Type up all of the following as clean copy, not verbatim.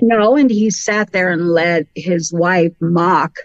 No, and he sat there and let his wife mock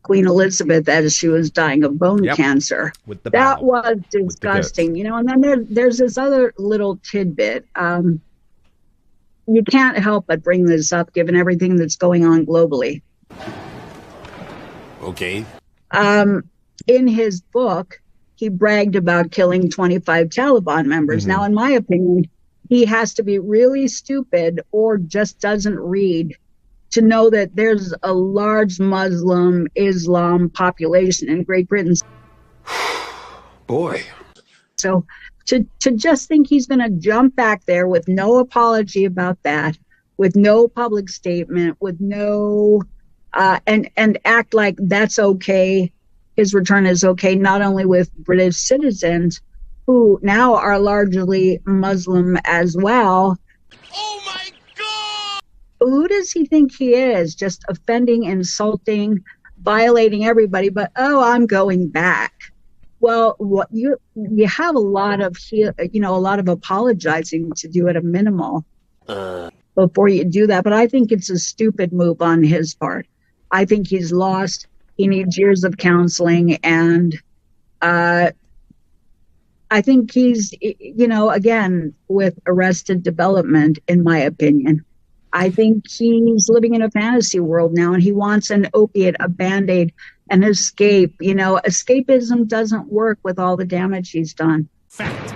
Queen Elizabeth as she was dying of bone cancer. With the that bow. was disgusting, And then there's this other little tidbit. You can't help but bring this up given everything that's going on globally. Okay. In his book, he bragged about killing 25 Taliban members. Now, in my opinion, he has to be really stupid or just doesn't read to know that there's a large Muslim Islam population in Great Britain. Boy. So to just think he's going to jump back there with no apology about that, with no public statement, with no and act like that's okay, his return is okay, not only with British citizens who now are largely Muslim as well. Oh my God! Who does he think he is? Just offending, insulting, violating everybody, but I'm going back. Well, what you have a lot of apologizing to do at a minimal before you do that. But I think it's a stupid move on his part. I think he's lost. He needs years of counseling, and I think he's, again, with Arrested Development, in my opinion. I think he's living in a fantasy world now, and he wants an opiate, a Band-Aid, an escape. Escapism doesn't work with all the damage he's done. Fact.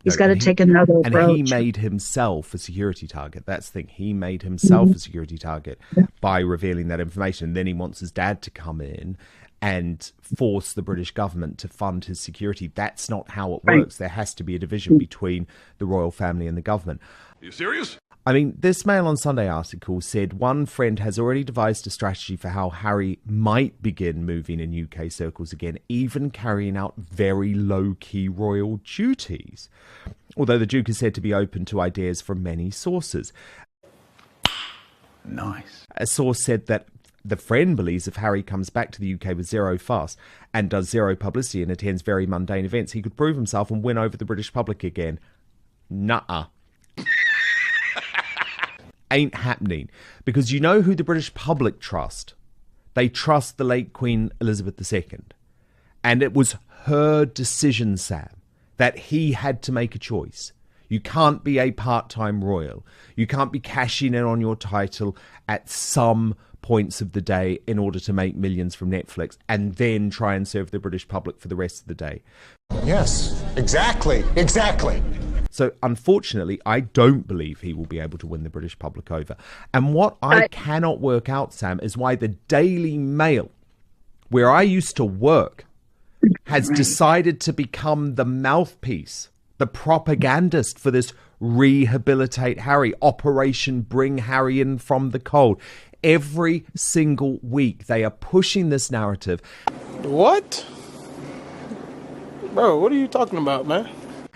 He's got to take another approach. And he made himself a security target. That's the thing. He made himself a security target by revealing that information. And then he wants his dad to come in and force the British government to fund his security. That's not how it works. There has to be a division between the royal family and the government. Are you serious? I mean, this Mail on Sunday article said one friend has already devised a strategy for how Harry might begin moving in UK circles again, even carrying out very low-key royal duties. Although the Duke is said to be open to ideas from many sources. Nice. A source said that the friend believes if Harry comes back to the UK with zero fuss and does zero publicity and attends very mundane events, he could prove himself and win over the British public again. Nuh-uh. Ain't happening. Because you know who the British public trust? They trust the late Queen Elizabeth II. And it was her decision, Sam, that he had to make a choice. You can't be a part-time royal. You can't be cashing in on your title at some points of the day in order to make millions from Netflix and then try and serve the British public for the rest of the day. Yes, exactly. So, unfortunately, I don't believe he will be able to win the British public over. And what I cannot work out, Sam, is why the Daily Mail, where I used to work, has decided to become the mouthpiece, the propagandist for this Rehabilitate Harry, Operation Bring Harry In From the Cold. Every single week, they are pushing this narrative. What? Bro, what are you talking about, man?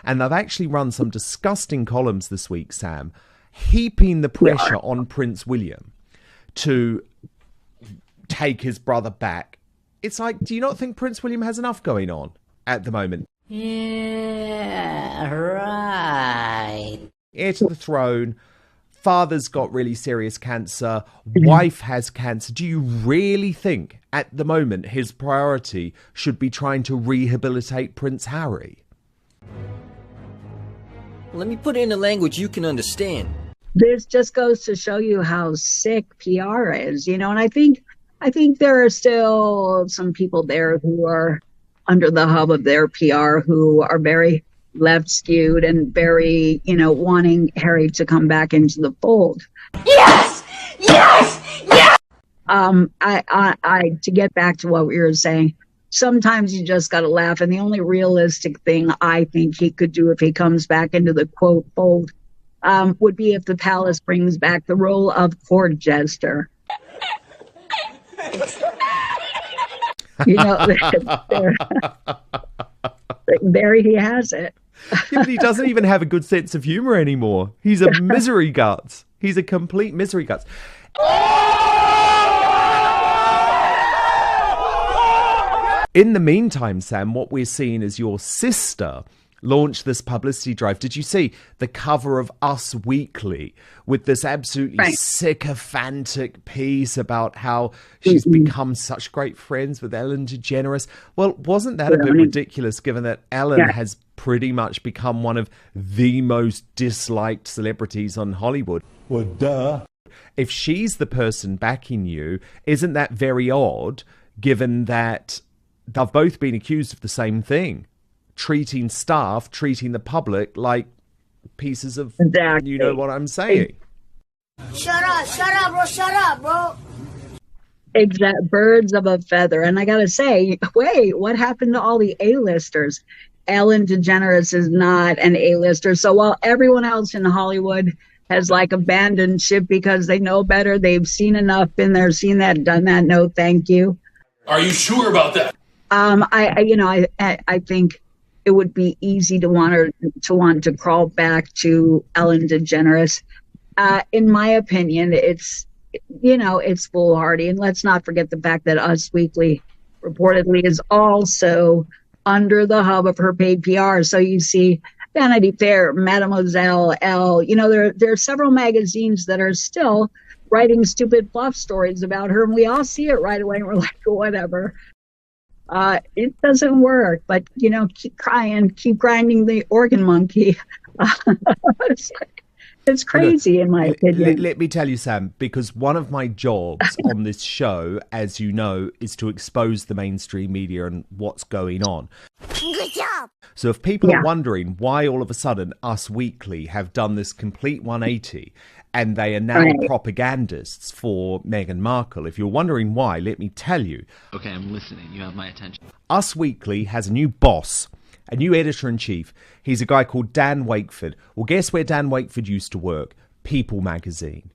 And they've actually run some disgusting columns this week, Sam, heaping the pressure on Prince William to take his brother back. It's like, do you not think Prince William has enough going on at the moment? Yeah, right. Heir to the throne, father's got really serious cancer, wife has cancer. Do you really think at the moment his priority should be trying to rehabilitate Prince Harry? Let me put it in a language you can understand. This just goes to show you how sick PR is, and I think there are still some people there who are under the hub of their PR who are very left skewed and very, wanting Harry to come back into the fold. Yes! Yes! Yes! To get back to what we were saying, sometimes you just got to laugh. And the only realistic thing I think he could do if he comes back into the quote fold would be if the palace brings back the role of court jester. There he has it. Yeah, but he doesn't even have a good sense of humor anymore. He's a misery guts. He's a complete misery guts. In the meantime, Sam, what we're seeing is your sister launch this publicity drive. Did you see the cover of Us Weekly with this absolutely sycophantic piece about how she's become such great friends with Ellen DeGeneres? Well, wasn't that a bit ridiculous given that Ellen has pretty much become one of the most disliked celebrities on Hollywood? Well, duh. If she's the person backing you, isn't that very odd given that they've both been accused of the same thing? Treating staff, treating the public like pieces of, you know what I'm saying. Shut up, bro. Exact birds of a feather. And I gotta say, wait, what happened to all the A-listers? Ellen DeGeneres is not an A-lister. So while everyone else in Hollywood has like abandoned ship because they know better, they've seen enough, been there, seen that, done that. No, thank you. Are you sure about that? I think it would be easy to want to crawl back to Ellen DeGeneres. In my opinion, it's foolhardy. And let's not forget the fact that Us Weekly reportedly is also under the hub of her paid PR. So you see Vanity Fair, Mademoiselle, Elle, there are several magazines that are still writing stupid fluff stories about her. And we all see it right away. And we're like, whatever. It doesn't work, but keep crying, keep grinding the organ monkey. It's crazy, in my opinion. Let me tell you, Sam, because one of my jobs on this show, as you know, is to expose the mainstream media and what's going on. Good job. So if people are wondering why all of a sudden Us Weekly have done this complete 180 and they are now propagandists for Meghan Markle, if you're wondering why, let me tell you. Okay, I'm listening. You have my attention. Us Weekly has a new boss, a new editor-in-chief. He's a guy called Dan Wakeford. Well, guess where Dan Wakeford used to work? People magazine.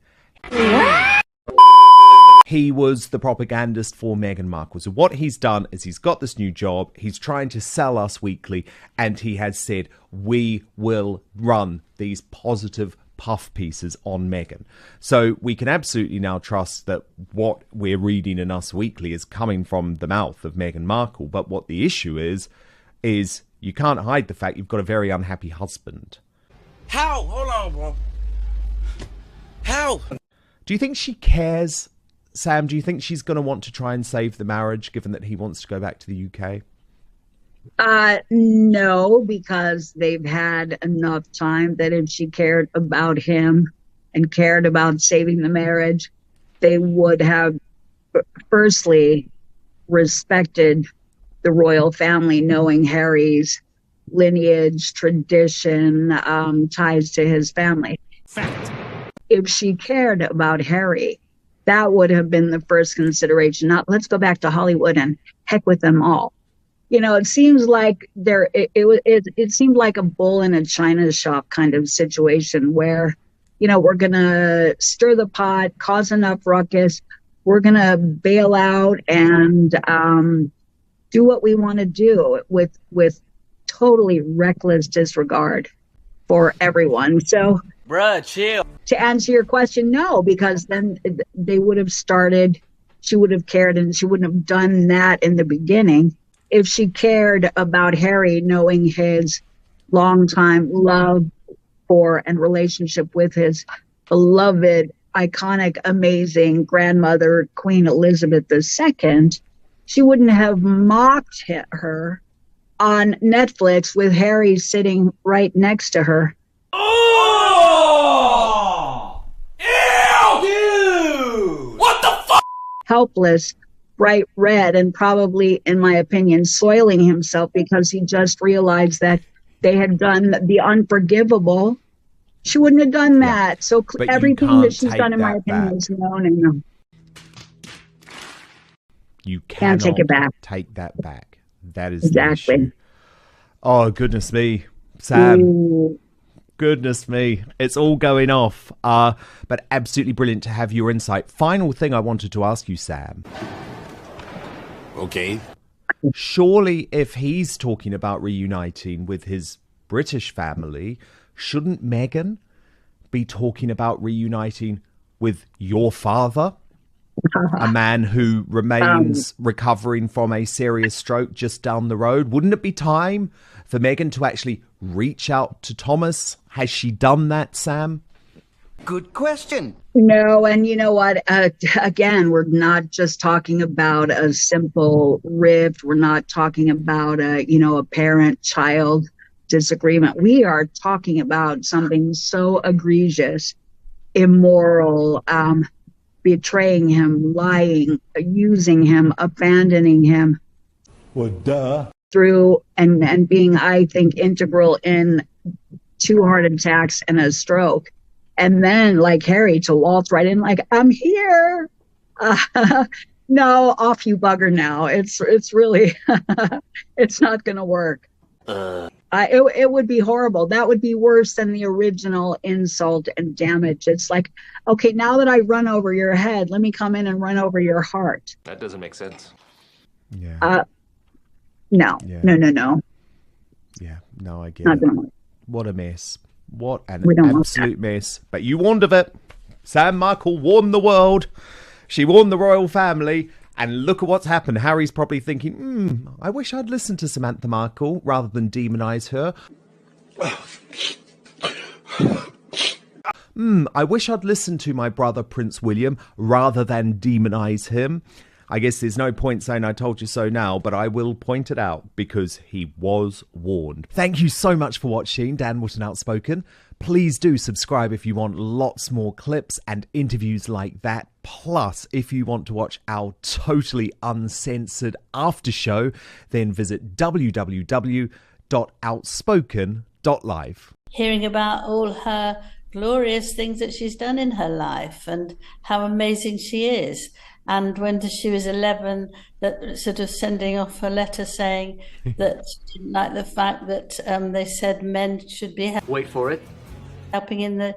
He was the propagandist for Meghan Markle. So what he's done is he's got this new job. He's trying to sell Us Weekly, and he has said, we will run these positive puff pieces on Meghan. So we can absolutely now trust that what we're reading in Us Weekly is coming from the mouth of Meghan Markle. But what the issue is you can't hide the fact you've got a very unhappy husband. How? Hold on, bro. How? Do you think she cares, Sam? Do you think she's going to want to try and save the marriage, given that he wants to go back to the UK? No, because they've had enough time that if she cared about him and cared about saving the marriage, they would have firstly respected the royal family, knowing Harry's lineage, tradition, ties to his family. Fact. If she cared about Harry, that would have been the first consideration. Not let's go back to Hollywood and heck with them all. It seems like it seemed like a bull in a china shop kind of situation where, we're going to stir the pot, cause enough ruckus. We're going to bail out and do what we want to do with totally reckless disregard for everyone. So, Bruh, chill. To answer your question, no, because then they would have started, she would have cared, and she wouldn't have done that in the beginning. If she cared about Harry, knowing his longtime love for and relationship with his beloved, iconic, amazing grandmother, Queen Elizabeth II, she wouldn't have mocked her on Netflix with Harry sitting right next to her. Oh! Ew! Dude! What the fuck? Helpless, bright red, and probably, in my opinion, soiling himself because he just realized that they had done the unforgivable. She wouldn't have done that. So everything that she's done, in my opinion, is known. You can't take it back. Take that back. That is exactly. The issue. Oh, goodness me, Sam. Ooh. Goodness me. It's all going off. But absolutely brilliant to have your insight. Final thing I wanted to ask you, Sam. Okay. Surely if he's talking about reuniting with his British family, shouldn't Meghan be talking about reuniting with your father? a man who remains recovering from a serious stroke just down the road. Wouldn't it be time for Meghan to actually reach out to Thomas? Has she done that, Sam? Good question. No, and you know what? Again, we're not just talking about a simple rift. We're not talking about a parent-child disagreement. We are talking about something so egregious, immoral, betraying him, lying, using him, abandoning him. Well, duh. Through and being, I think, integral in 2 heart attacks and a stroke. And then, like Harry, to waltz right in, like, I'm here. No, off you bugger now. It's really, it's not going to work. It would be horrible. That would be worse than the original insult and damage. It's like, okay, now that I run over your head, let me come in and run over your heart. That doesn't make sense. Yeah. No. Yeah. No. Yeah, no, I get Not it. gonna work. What a mess. What an We don't want absolute mess. But you warned of it. Sam Markle warned the world. She warned the royal family. And look at what's happened. Harry's probably thinking, I wish I'd listened to Samantha Markle rather than demonise her. I wish I'd listened to my brother Prince William rather than demonise him. I guess there's no point saying I told you so now, but I will point it out because he was warned. Thank you so much for watching Dan Wootton Outspoken. Please do subscribe if you want lots more clips and interviews like that. Plus, if you want to watch our totally uncensored after show, then visit www.outspoken.live. Hearing about all her glorious things that she's done in her life and how amazing she is. And when she was 11, that sort of sending off a letter saying that she didn't like the fact that they said men should be Wait for it. helping in the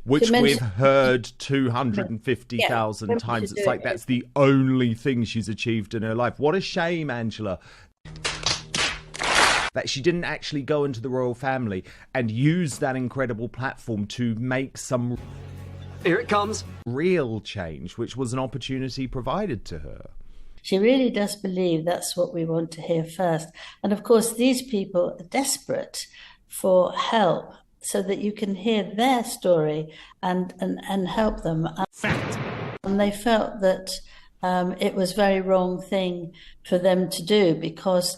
Which we've heard 250,000 times. It's like that's the only thing she's achieved in her life. What a shame, Angela, that she didn't actually go into the royal family and use that incredible platform to make some Here it comes. real change, which was an opportunity provided to her. She really does believe that's what we want to hear first. And of course, these people are desperate for help so that you can hear their story and help them. Fact. And they felt that it was a very wrong thing for them to do because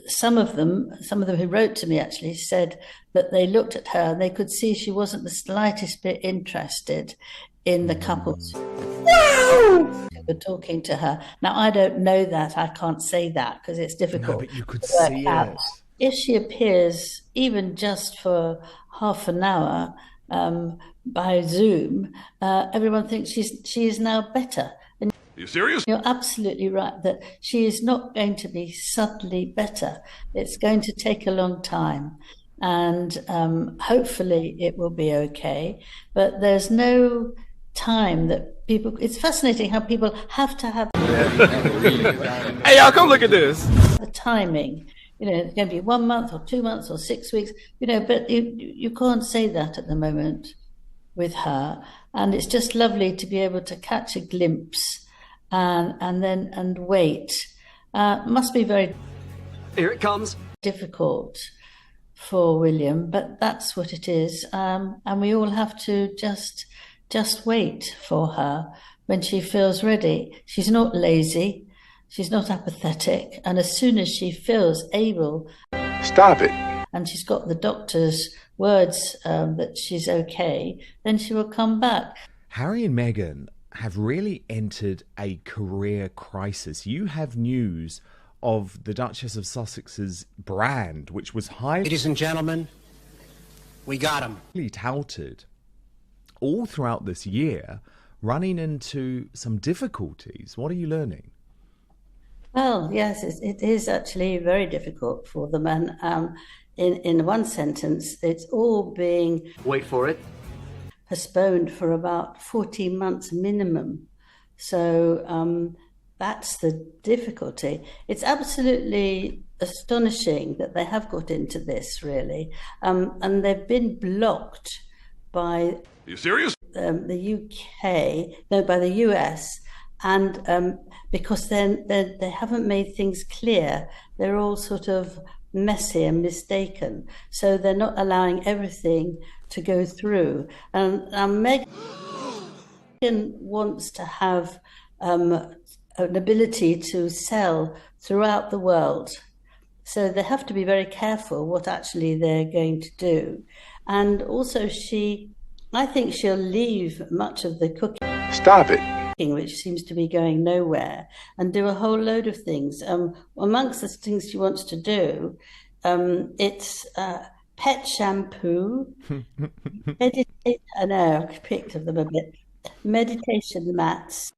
some of them who wrote to me actually said that they looked at her and they could see she wasn't the slightest bit interested in the couples who were talking to her. Now, I don't know that. I can't say that because it's difficult. No, but you could to work see out. it. If she appears even just for half an hour by Zoom, everyone thinks she is now better. And Are you serious? you're absolutely right that she is not going to be suddenly better. It's going to take a long time. And hopefully it will be okay. But there's no time that people... It's fascinating how people have to have Hey, y'all, come look at this. the timing. You know, it's going to be 1 month or 2 months or 6 weeks, you know, but you can't say that at the moment with her. And it's just lovely to be able to catch a glimpse and wait. Must be very Here it comes. difficult for William, but that's what it is. And we all have to just wait for her when she feels ready. She's not lazy. She's not apathetic. And as soon as she feels able... Stop it. And she's got the doctor's words that she's okay, then she will come back. Harry and Meghan have really entered a career crisis. You have news of the Duchess of Sussex's brand, which was highly Ladies and gentlemen, we got him. touted all throughout this year, running into some difficulties. What are you learning? Well, yes, it is actually very difficult for them. And in one sentence, it's all being Wait for it. postponed for about 14 months minimum. So that's the difficulty. It's absolutely astonishing that they have got into this, really. And they've been blocked by Are you serious? the UK, no, by the US, and because they haven't made things clear. They're all sort of messy and mistaken, so they're not allowing everything to go through. And Meghan wants to have an ability to sell throughout the world. So they have to be very careful what actually they're going to do. And also I think she'll leave much of the cooking. Stop it. Which seems to be going nowhere, and do a whole load of things. Amongst the things she wants to do, it's pet shampoo, meditate, I know, I've picked of them a bit, meditation mats,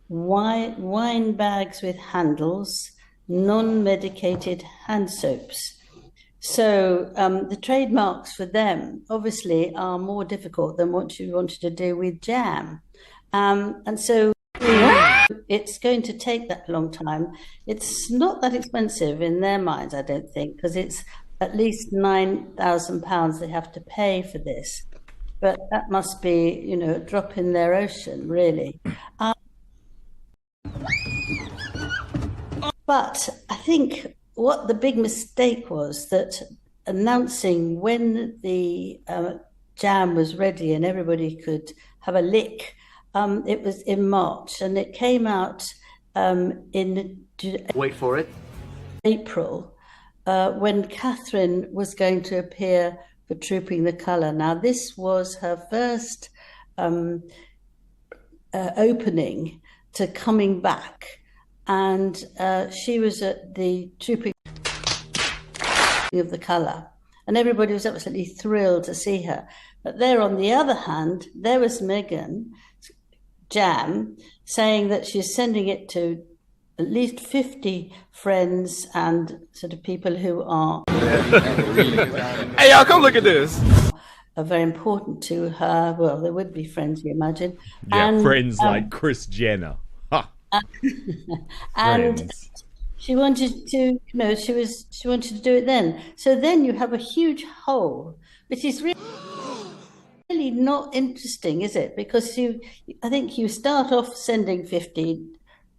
wine bags with handles, non-medicated hand soaps. So the trademarks for them obviously are more difficult than what you wanted to do with jam. And so it's going to take that long time. It's not that expensive in their minds, I don't think, because it's at least £9,000 they have to pay for this. But that must be, you know, a drop in their ocean, really. But I think what the big mistake was that announcing when the jam was ready and everybody could have a lick, it was in March, and it came out in Wait for it. April, when Catherine was going to appear for Trooping the Colour. Now, this was her first opening to coming back, and she was at the Trooping of the Colour, and everybody was absolutely thrilled to see her. But there, on the other hand, there was Meghan Jam saying that she's sending it to at least 50 friends and sort of people who are Hey, y'all, come look at this. Are very important to her. Well, there would be friends, you imagine. Yeah, and, friends like Kris Jenner. Ha. And Friends. she wanted to, you know, she wanted to do it then. So then you have a huge hole, which is really not interesting, is it? Because I think you start off sending 50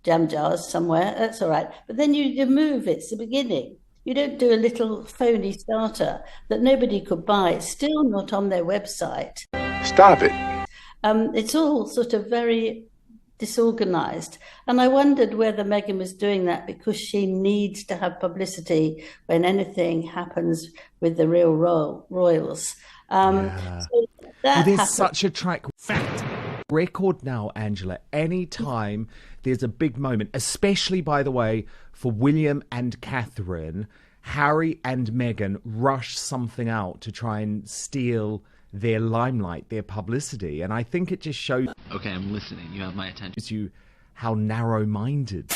jam jars somewhere, that's all right. But then you move, it's the beginning. You don't do a little phony starter that nobody could buy. It's still not on their website. Stop it. It's all sort of very disorganized. And I wondered whether Meghan was doing that because she needs to have publicity when anything happens with the real royals. So that There's such a track record now, Angela. Anytime there's a big moment, especially, by the way, for William and Catherine, Harry and Meghan rush something out to try and steal their limelight, their publicity. And I think it just shows Okay, I'm listening. You have my attention. you how narrow-minded